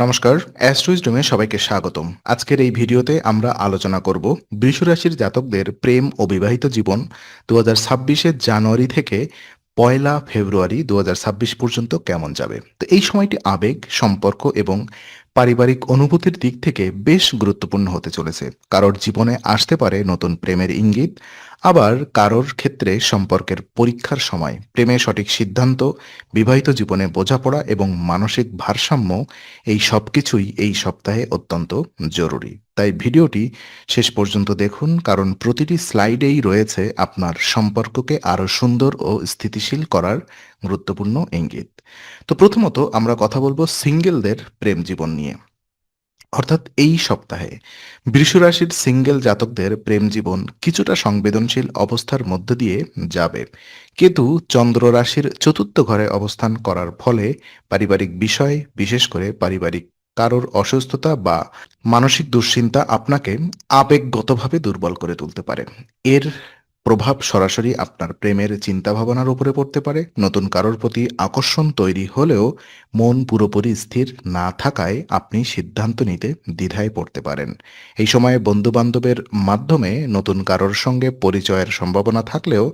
নমস্কার, অ্যাস্ট্রোইজডমে সবাইকে স্বাগতম। আজকের এই ভিডিওতে আমরা আলোচনা করব বৃষ রাশির জাতকদের প্রেম ও বিবাহিত জীবন 2026-এর জানুয়ারি থেকে 1 ফেব্রুয়ারি 2026 পর্যন্ত কেমন যাবে। তো এই সময়টি আবেগ, সম্পর্ক এবং পারিবারিক অনুভূতির দিক থেকে বেশ গুরুত্বপূর্ণ হতে চলেছে। কারোর জীবনে আসতে পারে নতুন প্রেমের ইঙ্গিত, আবার কারোর ক্ষেত্রে সম্পর্কের পরীক্ষার সময়। প্রেমে সঠিক সিদ্ধান্ত, বিবাহিত জীবনে বোঝাপড়া এবং মানসিক ভারসাম্য এই সবকিছুই এই সপ্তাহে অত্যন্ত জরুরি। তাই ভিডিওটি শেষ পর্যন্ত দেখুন, কারণ প্রতিটি স্লাইডেই রয়েছে আপনার সম্পর্ককে আরও সুন্দর ও স্থিতিশীল করার গুরুত্বপূর্ণ ইঙ্গিত। তো প্রথমত আমরা কথা বলবো সিঙ্গেলদের প্রেম জীবন নিয়ে। অর্থাৎ এই সপ্তাহে বৃষ রাশির সিঙ্গেল জাতকদের প্রেম জীবন কিছুটা সংবেদনশীল অবস্থার মধ্য দিয়ে যাবে। কেতু চন্দ্র রাশির চতুর্থ ঘরে অবস্থান করার ফলে পারিবারিক বিষয়, বিশেষ করে পারিবারিক কারোর অসুস্থতা বা মানসিক দুশ্চিন্তা আপনাকে আবেগগতভাবে দুর্বল করে তুলতে পারে। এর প্রভাব সরাসরি আপনার প্রেমের চিন্তাভাবনার উপরে পড়তে পারে। নতুন কারোর প্রতি আকর্ষণ তৈরি হলেও মন পুরোপুরি স্থির না থাকায় আপনি সিদ্ধান্ত নিতে দ্বিধায় পড়তে পারেন। এই সময়ে বন্ধু-বান্ধবের মাধ্যমে নতুন কারোর সঙ্গে পরিচয়ের সম্ভাবনা থাকলেও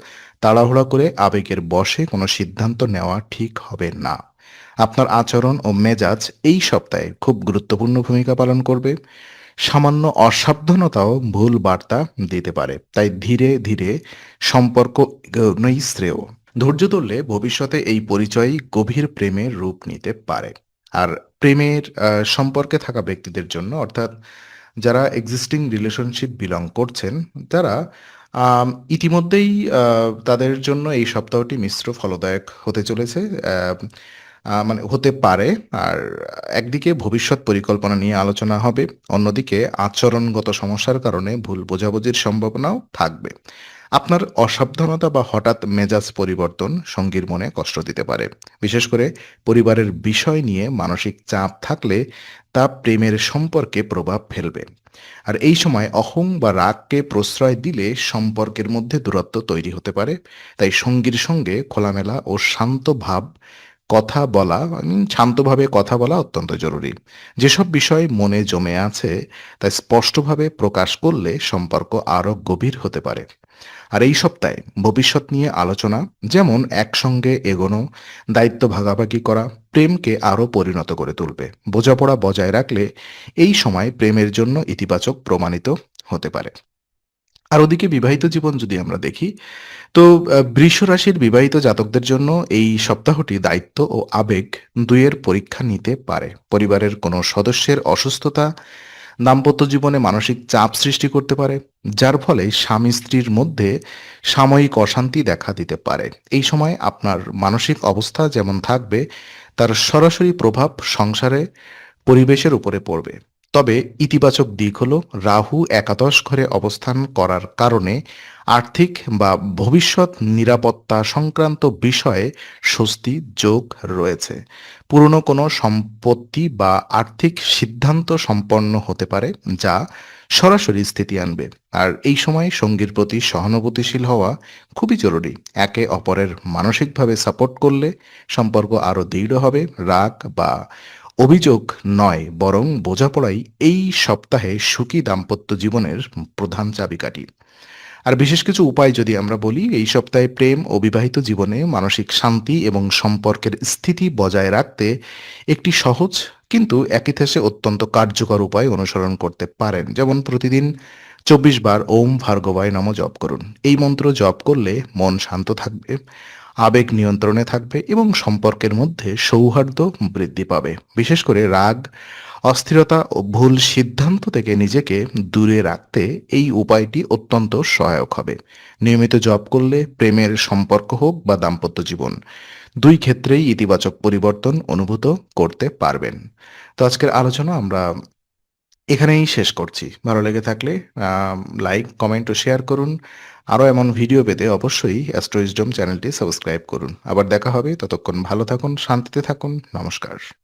তাড়াহুড়া করে আবেগের বশে কোনো সিদ্ধান্ত নেওয়া ঠিক হবে না। আপনার আচরণ ও মেজাজ এই সপ্তাহে খুব গুরুত্বপূর্ণ ভূমিকা পালন করবে। সামান্য অসাবধানতাও ভুল বার্তা দিতে পারে, তাই ধীরে ধীরে সম্পর্ক এগোনোই শ্রেয়। ধৈর্য ধরলে ভবিষ্যতে এই পরিচয়ই গভীর প্রেমের রূপ নিতে পারে। আর প্রেমের সম্পর্কে থাকা ব্যক্তিদের জন্য, অর্থাৎ যারা এক্সিস্টিং রিলেশনশিপ বিলং করছেন, তারা ইতিমধ্যেই তাদের জন্য এই সপ্তাহটি মিশ্র ফলদায়ক হতে চলেছে। মানে হতে পারে। আর একদিকে ভবিষ্যৎ পরিকল্পনা নিয়ে আলোচনা হবে, অন্যদিকে আচরণগত সমস্যার কারণে ভুল বোঝাবুঝির সম্ভাবনাও থাকবে। আপনার অসাবধানতা বা হঠাৎ মেজাজ পরিবর্তন সঙ্গীর মনে কষ্ট দিতে পারে। বিশেষ করে পরিবারের বিষয় নিয়ে মানসিক চাপ থাকলে তা প্রেমের সম্পর্কে প্রভাব ফেলবে। আর এই সময় অহং বা রাগকে প্রশ্রয় দিলে সম্পর্কের মধ্যে দূরত্ব তৈরি হতে পারে। তাই সঙ্গীর সঙ্গে খোলামেলা ও শান্ত ভাব কথা বলা শান্তভাবে কথা বলা অত্যন্ত জরুরি। যেসব বিষয় মনে জমে আছে তা স্পষ্টভাবে প্রকাশ করলে সম্পর্ক আরও গভীর হতে পারে। আর এই সপ্তাহে ভবিষ্যৎ নিয়ে আলোচনা, যেমন একসঙ্গে এগোনো, দায়িত্ব ভাগাভাগি করা, প্রেমকে আরও পরিণত করে তুলবে। বোঝাপড়া বজায় রাখলে এই সময় প্রেমের জন্য ইতিবাচক প্রমাণিত হতে পারে। আর ওদিকে বিবাহিত জীবন যদি আমরা দেখি, তো বৃষ রাশির বিবাহিত জাতকদের জন্য এই সপ্তাহটি দায়িত্ব ও আবেগ দুইয়ের পরীক্ষা নিতে পারে। পরিবারের কোনো সদস্যের অসুস্থতা দাম্পত্য জীবনে মানসিক চাপ সৃষ্টি করতে পারে, যার ফলে স্বামী স্ত্রীর মধ্যে সাময়িক অশান্তি দেখা দিতে পারে। এই সময় আপনার মানসিক অবস্থা যেমন থাকবে, তার সরাসরি প্রভাব সংসারে পরিবেশের উপরে পড়বে। তবে ইতিবাচক দিক হলো রাহু একাদশ ঘরে অবস্থান করার কারণে আর্থিক বা ভবিষ্যৎ নিরাপত্তা সংক্রান্ত বিষয়ে স্বস্তি যোগ রয়েছে। পুরনো কোনো সম্পত্তি বা আর্থিক সিদ্ধান্ত সম্পন্ন হতে পারে, যা সরাসরি স্থিতি আনবে। আর এই সময় সঙ্গীর প্রতি সহানুভূতিশীল হওয়া খুবই জরুরি। একে অপরের মানসিকভাবে সাপোর্ট করলে সম্পর্ক আরও দৃঢ় হবে। রাগ বা অভিযোগ নয়, বরং বোঝাপড়াই এই সপ্তাহে সুখী দাম্পত্য জীবনের প্রধান চাবিকাঠি। আর বিশেষ কিছু উপায় যদি আমরা বলি, এই সপ্তাহে প্রেম ও বিবাহিত জীবনে মানসিক শান্তি এবং সম্পর্কের স্থিতি বজায় রাখতে একটি সহজ কিন্তু একই সাথে অত্যন্ত কার্যকর উপায় অনুসরণ করতে পারেন। যেমন প্রতিদিন 24 বার ওম ভার্গবায় নমঃ জপ করুন। এই মন্ত্র জপ করলে মন শান্ত থাকবে, আবেগ নিয়ন্ত্রণে থাকবে এবং সম্পর্কের মধ্যে সৌহার্দ্য বৃদ্ধি পাবে। বিশেষ করে রাগ, অস্থিরতা ও ভুল সিদ্ধান্ত থেকে নিজেকে দূরে রাখতে এই উপায়টি অত্যন্ত সহায়ক হবে। নিয়মিত জপ করলে প্রেমের সম্পর্ক হোক বা দাম্পত্য জীবন, দুই ক্ষেত্রেই ইতিবাচক পরিবর্তন অনুভূত করতে পারবেন। তো আজকের আলোচনা আমরা এখানেই শেষ করছি। ভালো লেগে থাকলে লাইক, কমেন্ট ও শেয়ার করুন। আরও এমন ভিডিও পেতে অবশ্যই অ্যাস্ট্রো উইজডম চ্যানেলটি সাবস্ক্রাইব করুন। আবার দেখা হবে, ততক্ষণ ভালো থাকুন, শান্তিতে থাকুন। নমস্কার।